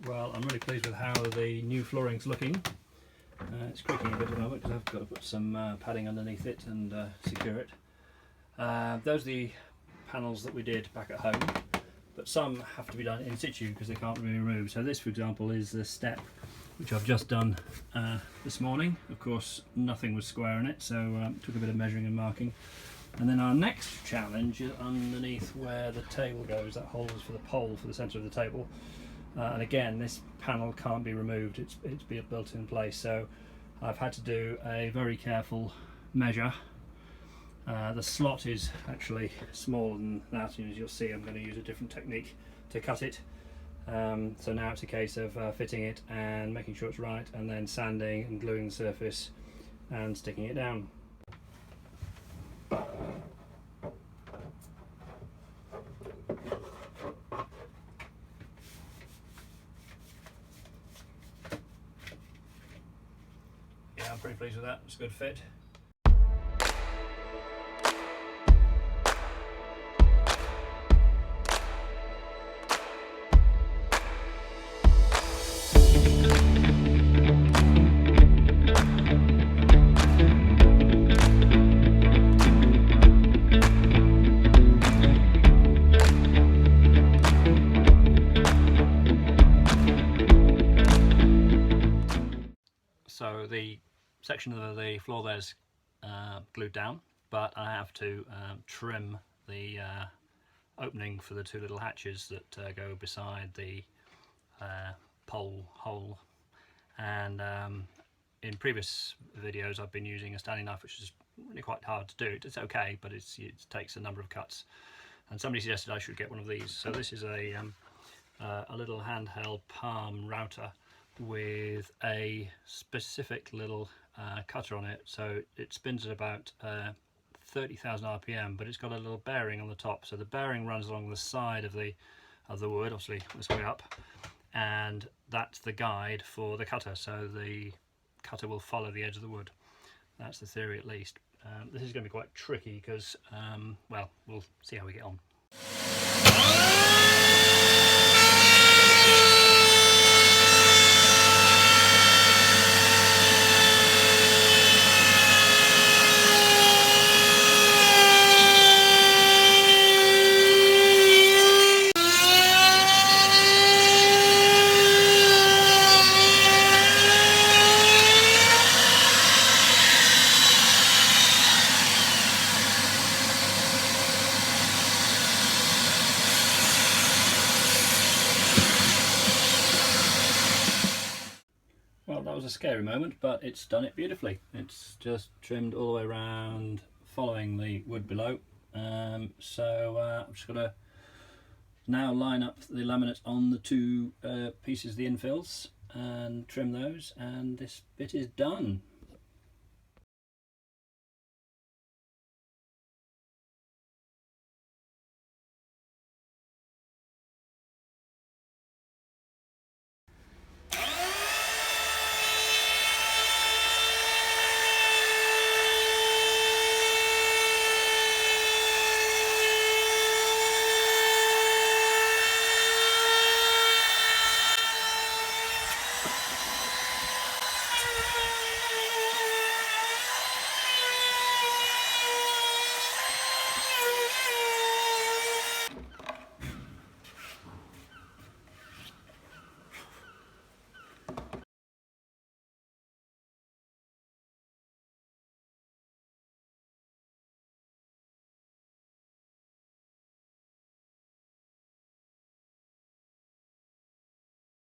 Well, I'm really pleased with how the new flooring's looking. It's creaking a bit at the moment because I've got to put some padding underneath it and secure it. Those are the panels that we did back at home, but some have to be done in situ because they can't be removed. So this, for example, is the step which I've just done this morning. Of course, nothing was square in it, so took a bit of measuring and marking. And then our next challenge is underneath where the table goes. That hole is for the pole for the centre of the table. And again, this panel can't be removed, it's built in place, so I've had to do a very careful measure. The slot is actually smaller than that, and as you'll see I'm going to use a different technique to cut it. So now it's a case of fitting it and making sure it's right, and then sanding and gluing the surface and sticking it down. Yeah, I'm pretty pleased with that. It's a good fit. So the section of the floor there's glued down, but I have to trim the opening for the two little hatches that go beside the pole hole. And in previous videos I've been using a Stanley knife, which is really quite hard to do. It's okay, but it takes a number of cuts. And somebody suggested I should get one of these. So this is a little handheld palm router with a specific little cutter on it, so it spins at about 30,000 RPM, but it's got a little bearing on the top. So the bearing runs along the side of the wood, obviously this way up, and that's the guide for the cutter. So the cutter will follow the edge of the wood. That's the theory, at least. This is going to be quite tricky because, well, we'll see how we get on. Well, that was a scary moment, but it's done it beautifully. It's just trimmed all the way around, following the wood below. I'm just going to now line up the laminate on the two pieces of the infills and trim those, and this bit is done.